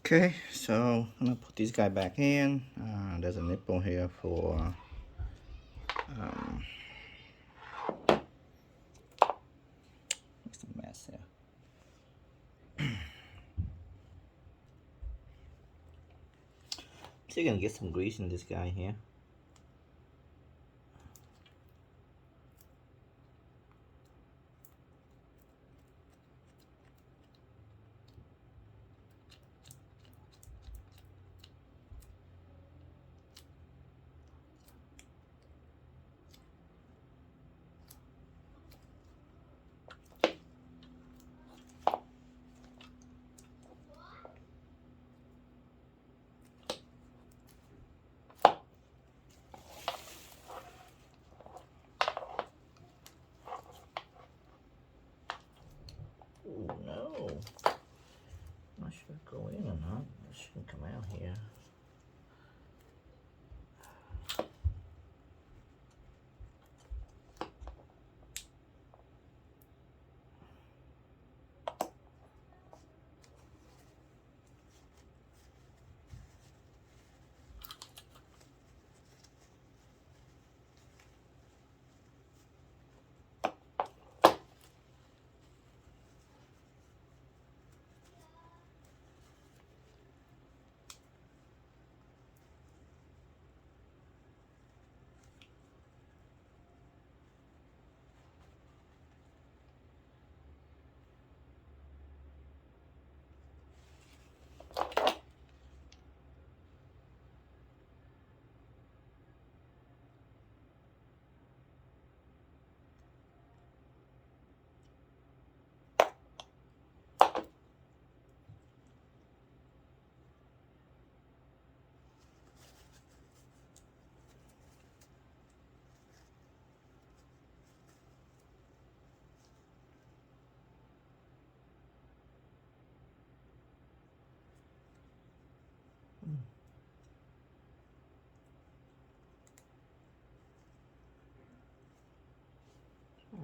Okay, so I'm gonna put this guy back in. There's a nipple here for what's the mess here? So you're gonna get some grease in this guy here. Oh no, not sure if go in or not. It shouldn't come out here.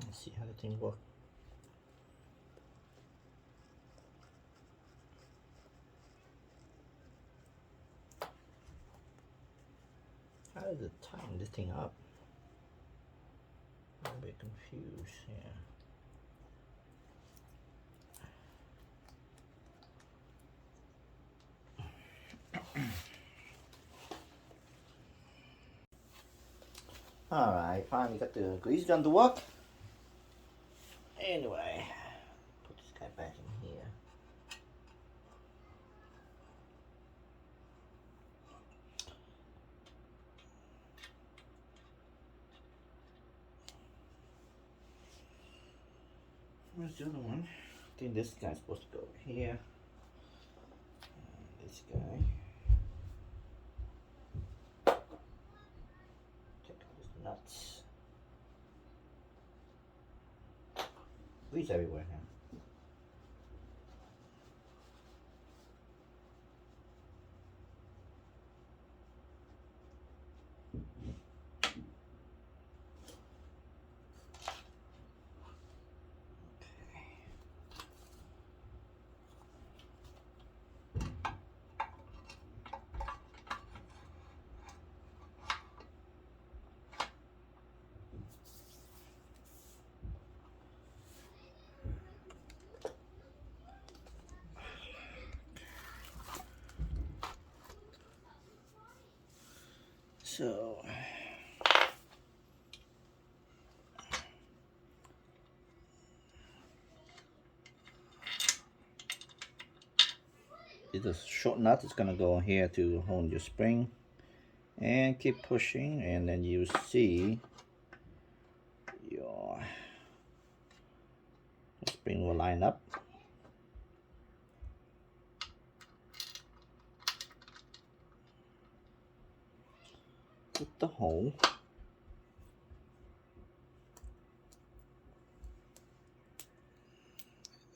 Let's see how the thing works. How does it tighten this thing up? I'm a bit confused here. Alright, finally got the grease gun to work. Anyway, put this guy back in here. Where's the other one? I think this guy's supposed to go over here. This guy. Take out his nuts. Grease everywhere now. So it's a short nut. It's gonna go here to hold your spring, and keep pushing, and then you see your spring will line up. Put the hole.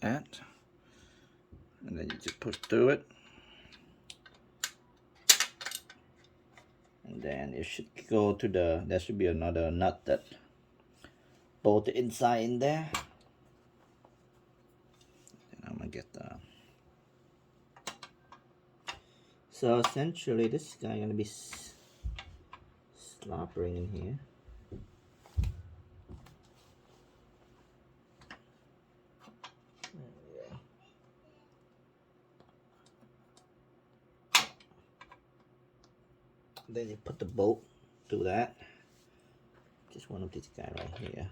That, and then you just push through it, and then it should go to the, there should be another nut that bolt the inside in there. And I'm gonna get the So essentially this guy gonna be slobbering in here. Then you put the bolt through that. Just one of these guys right here.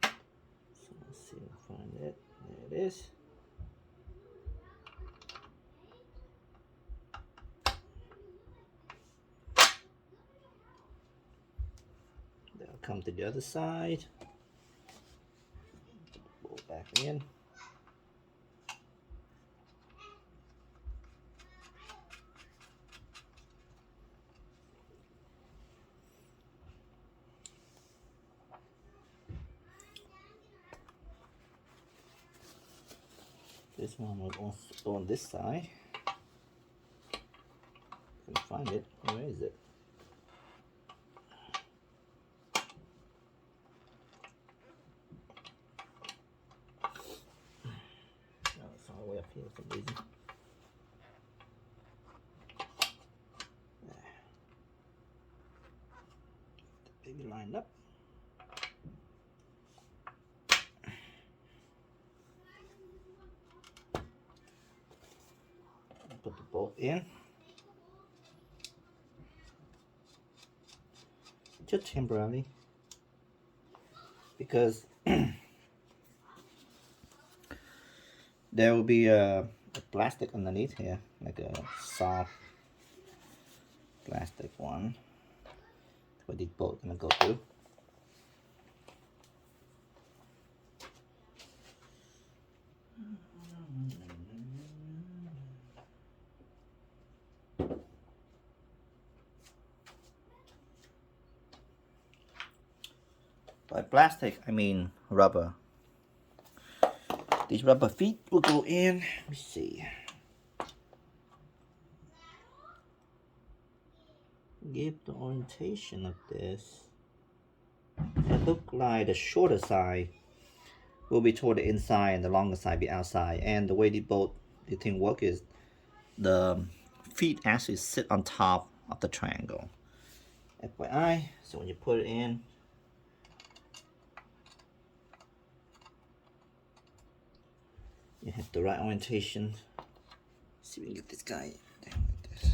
So let's see if I find it. There it is. That'll come to the other side. Bolt back in. This one will also on this side. Can find it. Where is it? Oh, it's all the way up here for some reason. Maybe lined up. Put the bolt in. Just temporarily. Because there will be a plastic underneath here, like a soft plastic one. Where the bolt gonna go through. By plastic, I mean rubber. These rubber feet will go in. Let me see. Give the orientation of this. It looks like the shorter side will be toward the inside and the longer side be outside. And the way the thing work is the feet actually sit on top of the triangle. FYI, so when you put it in, you have the right orientation. Let's see if we can get this guy down like this.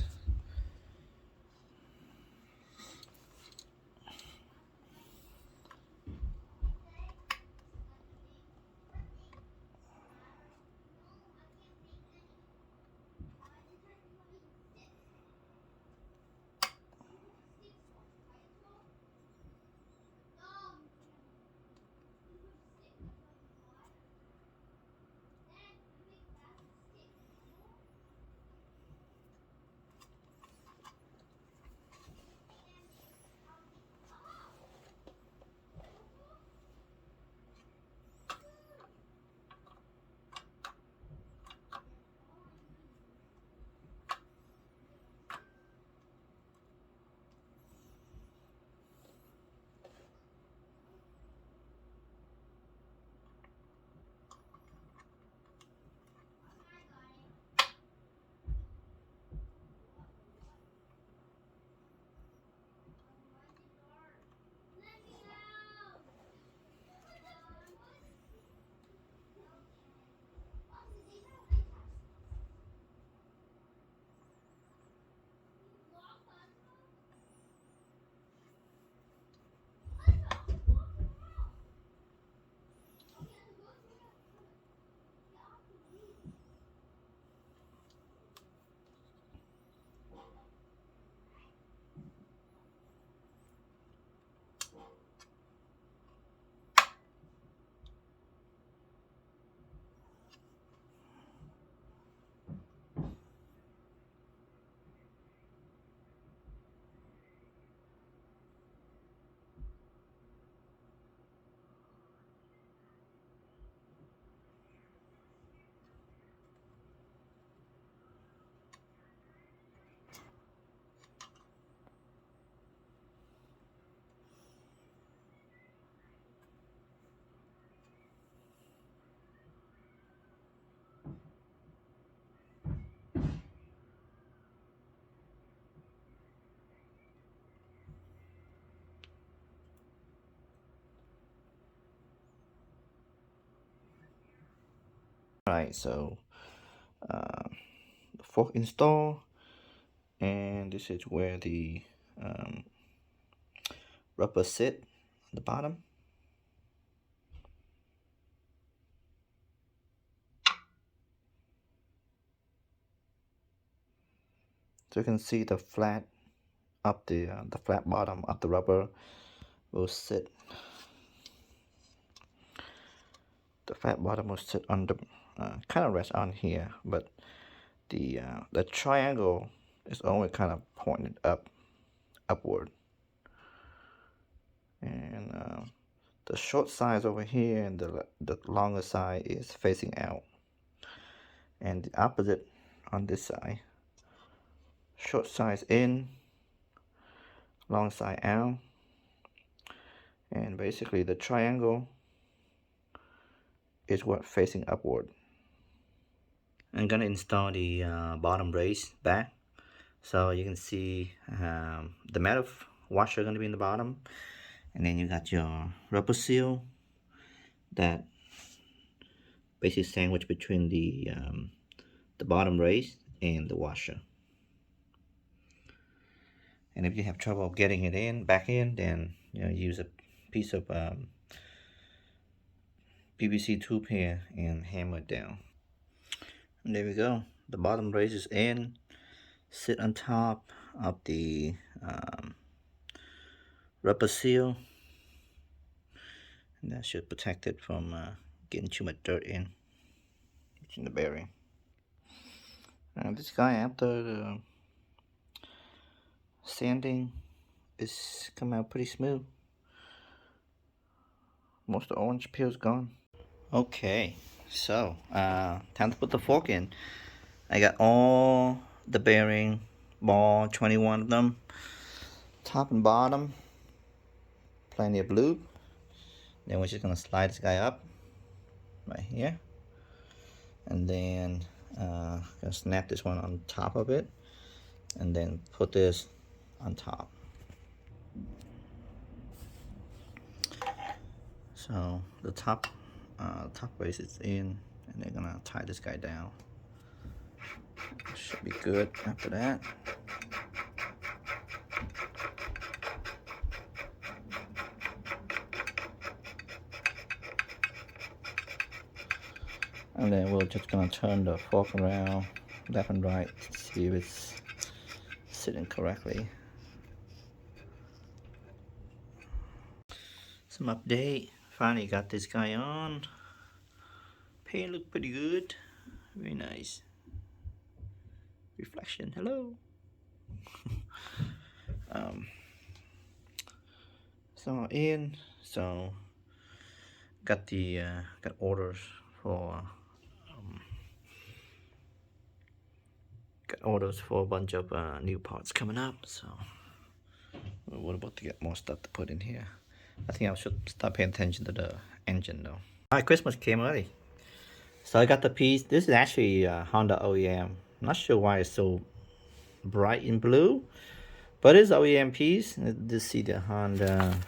Alright, so the fork install, and this is where the rubber sit on the bottom. So you can see the flat up the flat bottom of the rubber will sit. The flat bottom will sit on the kind of rest on here, but the triangle is only kind of pointed upward, and the short side over here and the longer side is facing out, and the opposite on this side. Short side in, long side out, and basically the triangle is what facing upward. I'm gonna install the bottom brace back, so you can see the metal washer gonna be in the bottom, and then you got your rubber seal that basically sandwich between the bottom brace and the washer. And if you have trouble getting it back in, then use a piece of PVC tube here and hammer it down. And there we go. The bottom brace is in. Sit on top of the rubber seal, and that should protect it from getting too much dirt in the bearing. This guy, after the sanding, is come out pretty smooth. Most of the orange peel is gone. Okay, so time to put the fork in. I got all the bearing ball, 21 of them, top and bottom, plenty of lube. Then we're just gonna slide this guy up right here, and then gonna snap this one on top of it, and then put this on top. So the top brace is in, and they're gonna tie this guy down. Should be good after that. And then we're just gonna turn the fork around left and right to see if it's sitting correctly. Some update. Finally got this guy on. Paint look pretty good. Very nice. Reflection. Hello. So got the got orders for a bunch of new parts coming up. So we're about to get more stuff to put in here. I think I should start paying attention to the engine though. Alright, Christmas came early. So I got the piece. This is actually Honda OEM. Not sure why it's so bright in blue, but it's OEM piece. Just see the Honda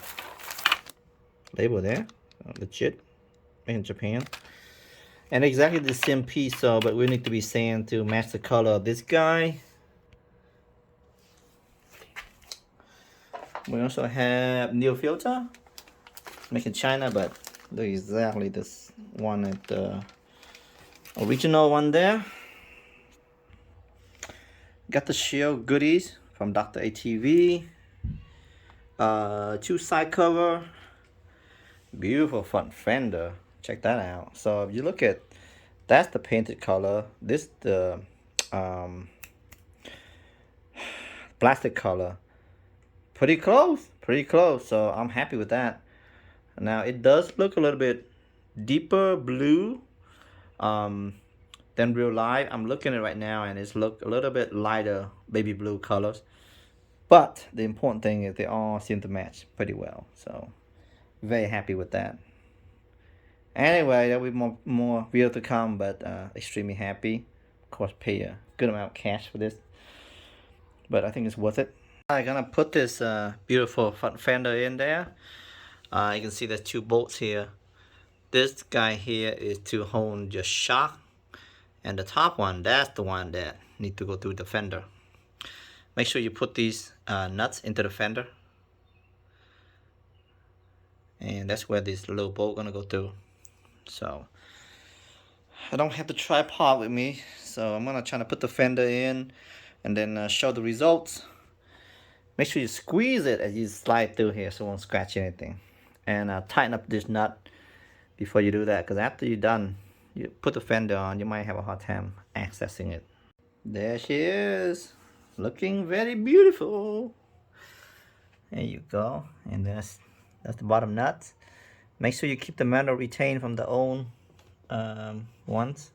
label there. Legit, made in Japan. And exactly the same piece, so but we need to be sand to match the color of this guy. We also have new filter, made in China, but look exactly this one at the original one there. Got the shield goodies from Dr. ATV. 2 side cover. Beautiful front fender. Check that out. So if you look at, that's the painted color. This the plastic color. Pretty close. So I'm happy with that. Now it does look a little bit deeper blue than real life. I'm looking at it right now, and it's look a little bit lighter baby blue colors. But the important thing is they all seem to match pretty well. So very happy with that. Anyway, there'll be more video to come, but extremely happy. Of course, pay a good amount of cash for this, but I think it's worth it. I'm gonna put this beautiful front fender in there. You can see there's 2 bolts here. This guy here is to hold your shock And the top one, that's the one that need to go through the fender. Make sure you put these nuts into the fender, and that's where this little bolt gonna go through. So I don't have the tripod with me, so I'm gonna try to put the fender in and then show the results. Make sure you squeeze it as you slide through here so it won't scratch anything. And tighten up this nut before you do that, because after you're done, you put the fender on, you might have a hard time accessing it. There she is, looking very beautiful. There you go, and that's the bottom nut. Make sure you keep the metal retained from the old ones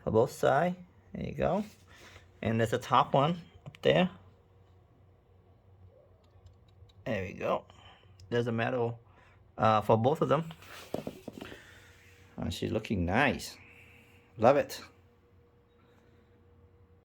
for both sides. There you go. And there's a top one up there. There we go. There's a metal for both of them. She's looking nice. Love it.